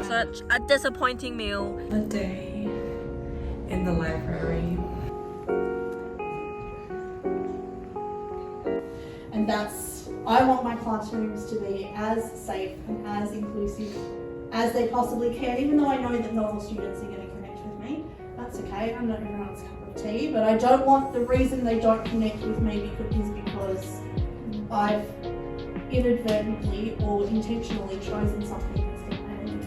Such a disappointing meal. A day in the library. And I want my classrooms to be as safe and as inclusive as they possibly can, even though I know that not all students are going to connect with me. That's okay, I'm not everyone's cup of tea, but I don't want the reason they don't connect with me is because I've inadvertently or intentionally chosen something that's going to end.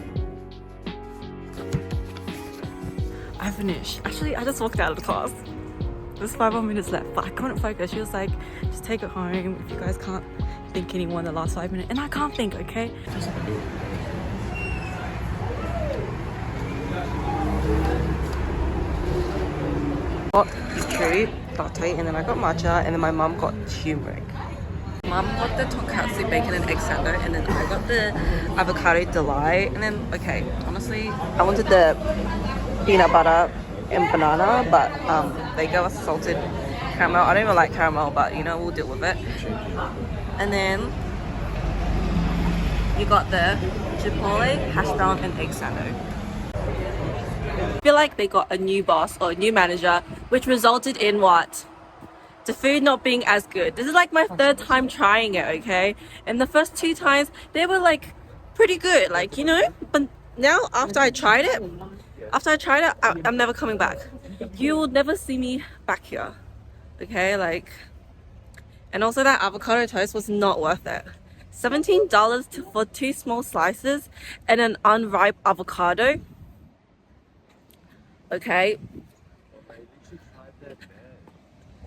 I finished. Actually, I just walked out of the class. There's 5 more minutes left, but I couldn't focus. She was like, just take it home if you guys can't think anymore in the last 5 minutes. And I can't think, okay? Got cherry latte, and then I got matcha, and then my mum got turmeric. Mum got the tonkatsu bacon and egg sando, and then I got the avocado delight. And then, okay, honestly, I wanted the peanut butter and banana, but they gave us salted caramel. I don't even like caramel, but you know, we'll deal with it. And then you got the chipotle, hash brown, and egg sando. I feel like they got a new boss or a new manager, which resulted in what? The food not being as good. This is like my 3rd time trying it, okay? And the first 2 times, they were like pretty good, like, you know? But now, after I tried it, I'm never coming back. You will never see me back here, okay? Like, and also that avocado toast was not worth it. $17 for 2 small slices and an unripe avocado. Okay.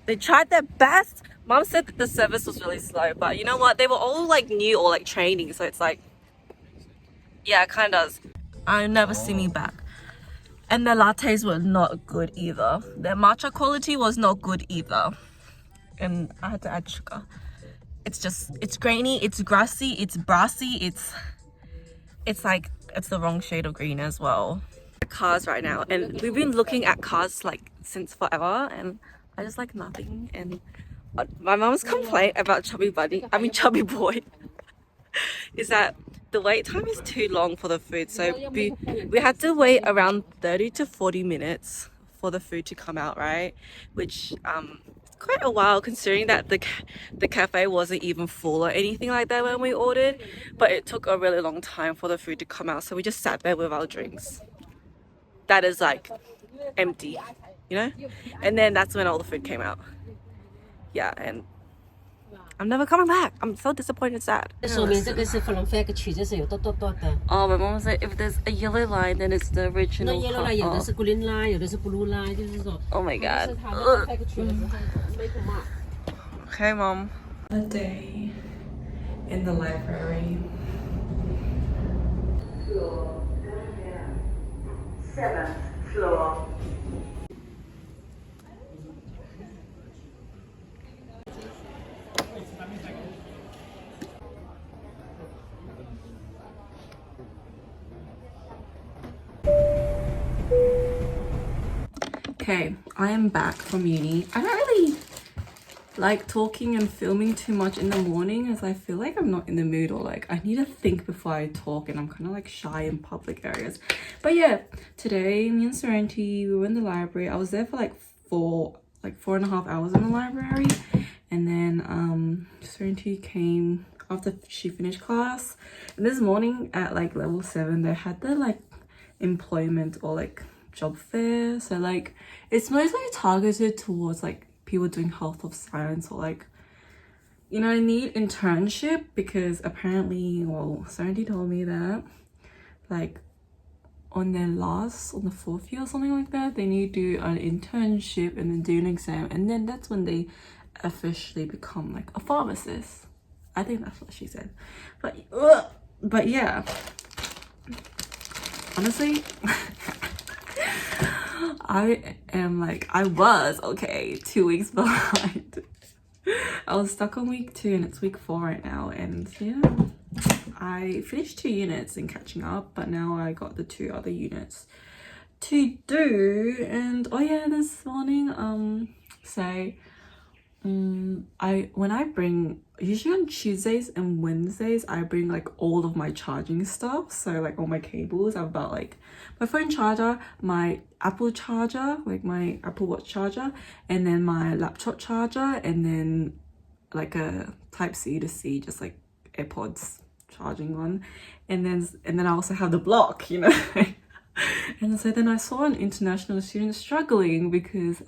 They tried their best. Mom said that the service was really slow, but you know what? They were all like new or like training, so it's like, yeah, it kind of does. I'll never see me back. And their lattes were not good either. Their matcha quality was not good either. And I had to add sugar. It's grainy, it's grassy, it's brassy, it's like, it's the wrong shade of green as well. Cars right now, and we've been looking at cars like since forever, and I just like nothing. And my mom's complaint about chubby boy is that the wait time is too long for the food, so we had to wait around 30 to 40 minutes for the food to come out, right? Which it's quite a while considering that the cafe wasn't even full or anything like that when we ordered, but it took a really long time for the food to come out, so we just sat there with our drinks that is like empty, you know? And then that's when all the food came out. Yeah, and I'm never coming back. I'm so disappointed, sad. Oh, my mom said if there's a yellow line, then it's the original. Green line, blue line. Oh my god. Okay, mom. A day in the library. 7th floor. Okay, I am back from uni. I don't really like talking and filming too much in the morning as I feel like I'm not in the mood, or like I need to think before I talk, and I'm kind of like shy in public areas. But yeah, today me and Serenity, we were in the library. I was there for like 4.5 hours in the library, and then Serenity came after she finished class. And this morning at like level 7 they had the like employment or like job fair, so like it's mostly targeted towards like people doing health of science, or like, you know, need internship, because apparently, well, Serenity told me that like on the 4th year or something like that, they need to do an internship and then do an exam, and then that's when they officially become like a pharmacist. I think that's what she said. But yeah, honestly I was 2 weeks behind. I was stuck on week 2 and it's week 4 right now, and yeah, I finished 2 units and catching up, but now I got the 2 other units to do. And oh yeah, this morning so When I bring, usually on Tuesdays and Wednesdays, I bring like all of my charging stuff. So like all my cables. I've got like my phone charger, my Apple charger, like my Apple Watch charger, and then my laptop charger, and then like a type C to C, just like AirPods charging one, and then I also have the block, you know. And so then I saw an international student struggling because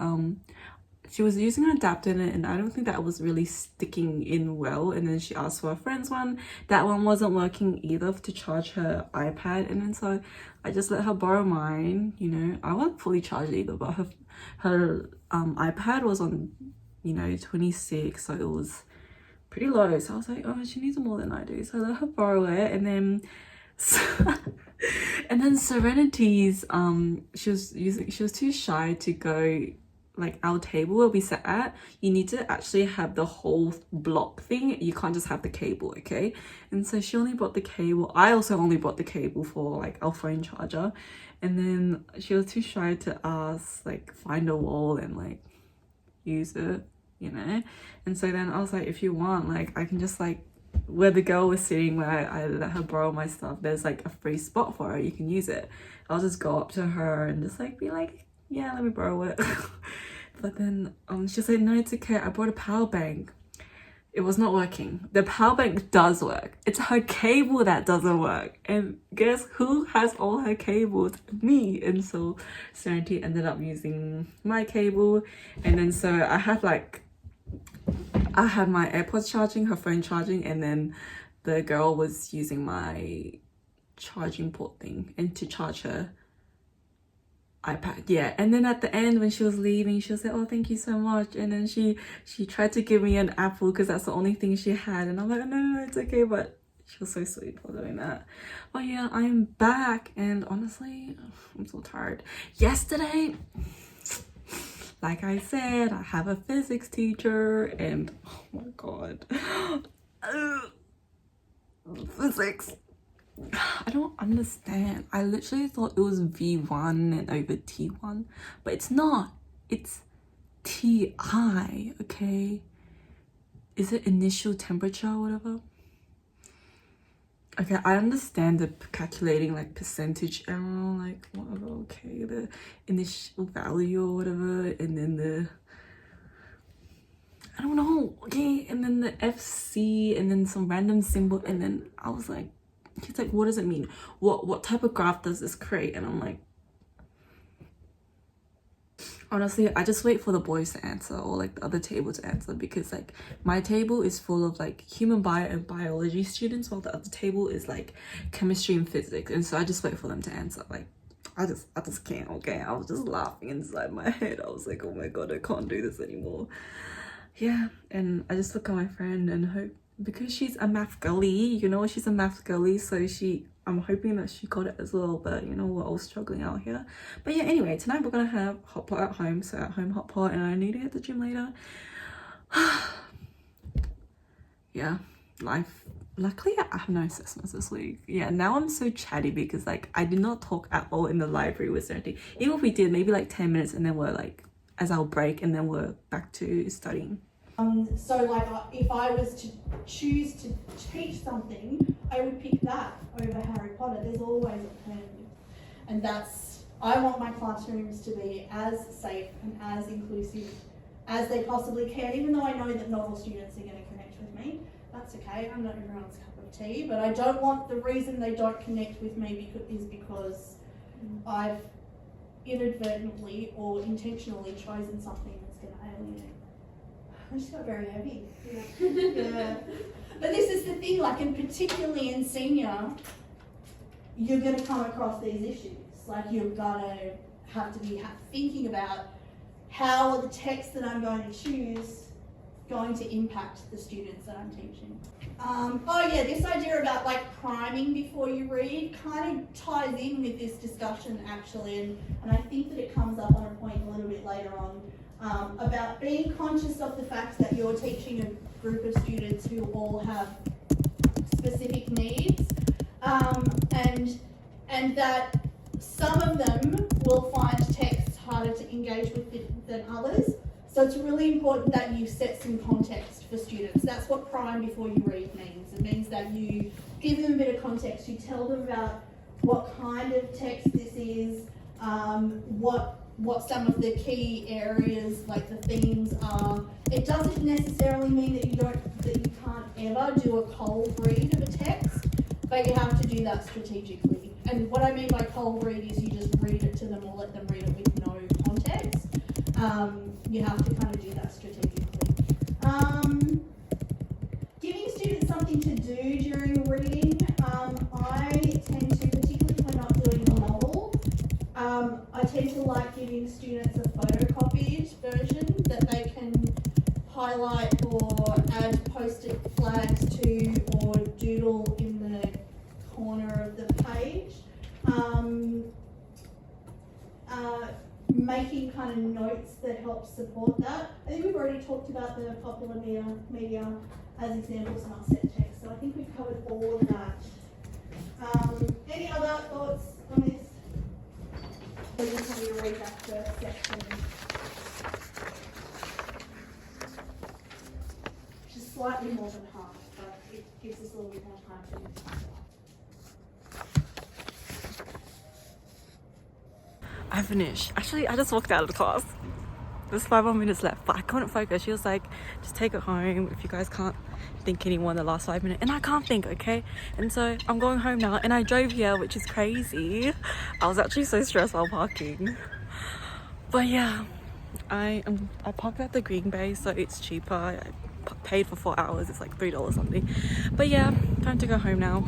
she was using an adapter and I don't think that was really sticking in well, and then she asked for a friend's one. That one wasn't working either to charge her iPad, and then so I just let her borrow mine. You know, I wasn't fully charged either, but her iPad was on, you know, 26, so it was pretty low. So I was like, oh, she needs more than I do, so I let her borrow it. And then and then Serenity's she was too shy to go, like our table where we sat at, you need to actually have the whole block thing. You can't just have the cable, okay? And so she only brought the cable. I also only brought the cable for like our phone charger. And then she was too shy to ask, like find a wall and like use it, you know? And so then I was like, if you want, like I can just like, where the girl was sitting, where I let her borrow my stuff, there's like a free spot for her, you can use it. I'll just go up to her and just like be like, yeah, let me borrow it. But then she said, no, it's okay, I brought a power bank. It was not working. The power bank does work. It's her cable that doesn't work. And guess who has all her cables? Me. And so Serenity ended up using my cable. And then so I had my AirPods charging, her phone charging, and then the girl was using my charging port thing and to charge her iPad. Yeah. And then at the end when she was leaving, she was like, oh, thank you so much. And then she tried to give me an apple because that's the only thing she had, and I'm like, no, it's okay. But she was so sweet for doing that. But yeah, I am back, and honestly I'm so tired. Yesterday, like I said, I have a physics teacher, and oh my god, physics, I don't understand. I literally thought it was V1 and over T1, but it's not. It's TI, okay? Is it initial temperature or whatever? Okay, I understand the calculating like percentage error, like whatever, okay, the initial value or whatever, and then the, I don't know, okay, and then the FC, and then some random symbol, and then I was like, he's like, what does it mean? What type of graph does this create? And I'm like, honestly, I just wait for the boys to answer, or like the other table to answer, because like my table is full of like human bio and biology students, while the other table is like chemistry and physics. And so I just wait for them to answer. Like I just can't, okay? I was just laughing inside my head. I was like, oh my god, I can't do this anymore. Yeah, and I just look at my friend and hope, because she's a math girly, you know, she's a math girly, so I'm hoping that she got it as well. But you know, we're all struggling out here. But yeah, anyway, tonight we're gonna have hot pot at home, so at home hot pot, and I need to hit the gym later. Yeah, life. Luckily I have no assessments this week. Yeah, now I'm so chatty because like I did not talk at all in the library with Serenity. Even if we did maybe like 10 minutes, and then we're like as our break, and then we're back to studying. So like if I was to choose to teach something, I would pick that over Harry Potter. There's always alternative. And I want my classrooms to be as safe and as inclusive as they possibly can, even though I know that not all students are going to connect with me. That's okay, I'm not everyone's cup of tea, but I don't want the reason they don't connect with me is because I've inadvertently or intentionally chosen something that's going to alienate. I just got very heavy. Yeah. But this is the thing, like, and particularly in senior, you're going to come across these issues. Like, you've got to have to be thinking about how are the texts that I'm going to choose going to impact the students that I'm teaching. Oh yeah, this idea about like priming before you read kind of ties in with this discussion actually, and I think that it comes up on a point a little bit later on. About being conscious of the fact that you're teaching a group of students who all have specific needs, and that some of them will find texts harder to engage with than others. So it's really important that you set some context for students. That's what prime before you read means. It means that you give them a bit of context, you tell them about what kind of text this is, what some of the key areas, like the themes are. It doesn't necessarily mean that you can't ever do a cold read of a text, but you have to do that strategically. And what I mean by cold read is you just read it to them or let them read it with no context. You have to kind of do that strategically. Giving students something to do during reading, I tend to, particularly if we're not doing a novel, I tend to like giving students a photocopied version that they can highlight or add post-it flags to or doodle in the corner of the page. Making kind of notes that help support that. I think we've already talked about the popular media as examples and our set text, so I think we've covered all of that. Any other thoughts on this? We just want you to read that first section. Which is slightly more than half, but it gives us a little bit more time to do that. I finished. Actually, I just walked out of the class. There's 5 more minutes left, but I couldn't focus. She was like, just take it home if you guys can't think anymore in the last 5 minutes. And I can't think, okay? And so I'm going home now, and I drove here, which is crazy. I was actually so stressed while parking. But yeah, I parked at the Green Bay, so it's cheaper. I paid for 4 hours. It's like $3 something. But yeah, time to go home now.